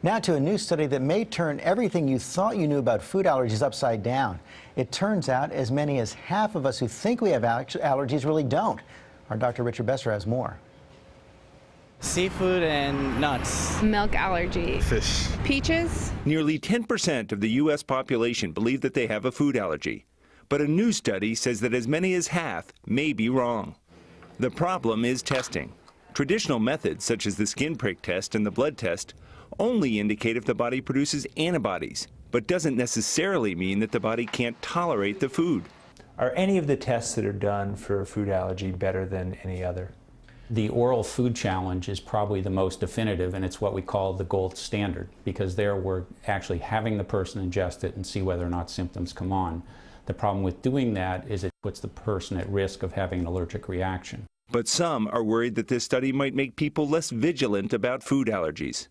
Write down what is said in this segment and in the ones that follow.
Now to a new study that may turn everything you thought you knew about food allergies upside down. It turns out as many as half of us who think we have allergies really don't. Our Dr. Richard Besser has more. Seafood and nuts. Milk allergy. Fish. Peaches. Nearly 10% of the U.S. population believe that they have a food allergy. But a new study says that as many as half may be wrong. The problem is testing. Traditional methods, such as the skin prick test and the blood test, only indicate if the body produces antibodies, but doesn't necessarily mean that the body can't tolerate the food. Are any of the tests that are done for food allergy better than any other? The oral food challenge is probably the most definitive, and it's what we call the gold standard, because there we're actually having the person ingest it and see whether or not symptoms come on. The problem with doing that is it puts the person at risk of having an allergic reaction. But some are worried that this study might make people less vigilant about food allergies.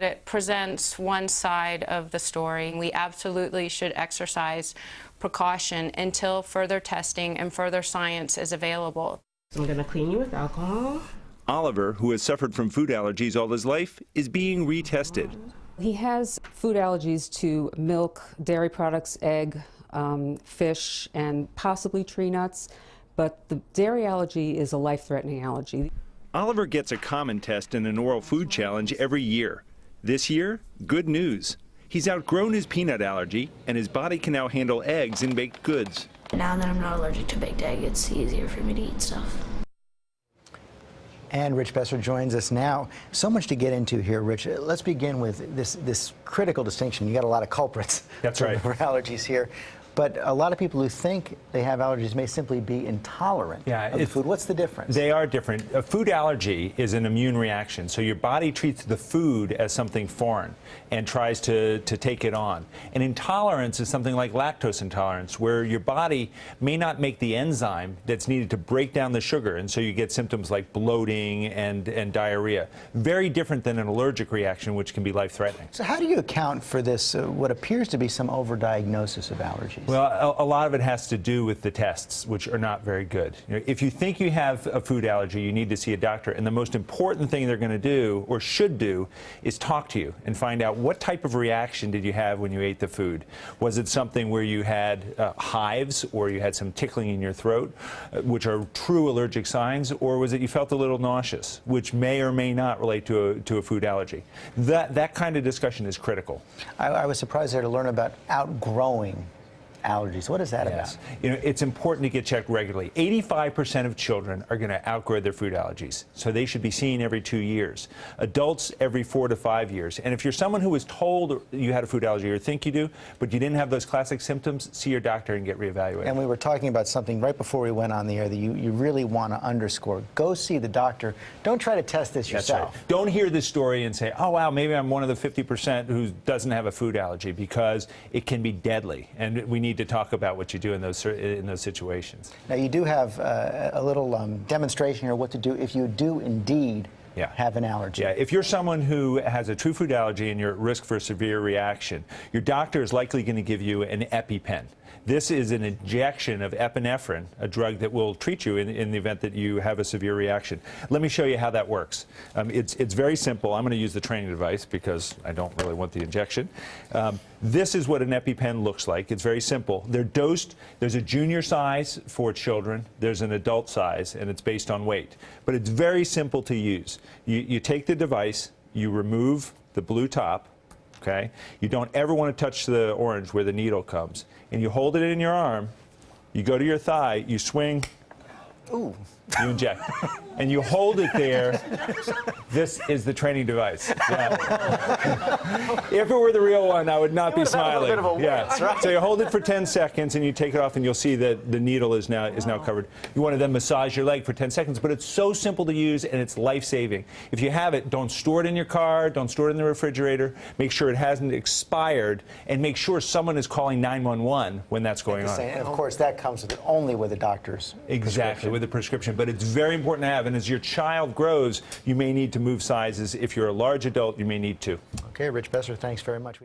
It presents one side of the story. We absolutely should exercise precaution until further testing and further science is available. So I'm going to clean you with alcohol. Oliver, who has suffered from food allergies all his life, is being retested. He has food allergies to milk, dairy products, egg, fish, and possibly tree nuts, but the dairy allergy is a life-threatening allergy. Oliver gets a common test in an oral food challenge every year. This year, good news. He's outgrown his peanut allergy, and his body can now handle eggs and baked goods. Now that I'm not allergic to baked egg, it's easier for me to eat stuff. And Rich Besser joins us now. So much to get into here, Rich. Let's begin with this critical distinction. You got a lot of culprits. That's right. For allergies here. But a lot of people who think they have allergies may simply be intolerant of the food. What's the difference? They are different. A food allergy is an immune reaction. So your body treats the food as something foreign and tries to take it on. And intolerance is something like lactose intolerance, where your body may not make the enzyme that's needed to break down the sugar. And so you get symptoms like bloating and diarrhea. Very different than an allergic reaction, which can be life-threatening. So how do you account for this, what appears to be some overdiagnosis of allergies? Well, a lot of it has to do with the tests, which are not very good. You know, if you think you have a food allergy, you need to see a doctor. And the most important thing they're going to do, or should do, is talk to you and find out what type of reaction did you have when you ate the food. Was it something where you had hives, or you had some tickling in your throat, which are true allergic signs, or was it you felt a little nauseous, which may or may not relate to a food allergy? That kind of discussion is critical. I was surprised there to learn about outgrowing allergies. What is that about? You know, it's important to get checked regularly. 85% of children are going to outgrow their food allergies, so they should be seen every 2 years. Adults every 4 to 5 years. And if you're someone who was told you had a food allergy or think you do, but you didn't have those classic symptoms, see your doctor and get reevaluated. And we were talking about something right before we went on the air that you really want to underscore. Go see the doctor. Don't try to test this yourself. That's right. Don't hear this story and say, oh, wow, maybe I'm one of the 50% who doesn't have a food allergy, because it can be deadly. And we need to talk about what you do in those situations. Now, you do have a little demonstration here what to do if you do indeed have an allergy. Yeah, if you're someone who has a true food allergy and you're at risk for a severe reaction, your doctor is likely going to give you an EpiPen. This is an injection of epinephrine, a drug that will treat you in the event that you have a severe reaction. Let me show you how that works. It's very simple. I'm going to use the training device because I don't really want the injection. This is what an EpiPen looks like. It's very simple. They're dosed. There's a junior size for children. There's an adult size, and it's based on weight. But it's very simple to use. You take the device, you remove the blue top, okay? You don't ever want to touch the orange where the needle comes. And you hold it in your arm, you go to your thigh, you swing, ooh, you inject. And you hold it there. This is the training device. Yeah. If it were the real one, I would not be smiling. Right? So you hold it for 10 seconds and you take it off, and you'll see that the needle is now covered. You want to then massage your leg for 10 seconds, but it's so simple to use and it's life-saving. If you have it, don't store it in your car, don't store it in the refrigerator. Make sure it hasn't expired, and make sure someone is calling 911 when that's going on. And of course, that comes only with a doctor's prescription. With a prescription, but it's very important to have. And as your child grows, you may need to move sizes. If you're a large adult, you may need to. Okay, Rich Besser, thanks very much.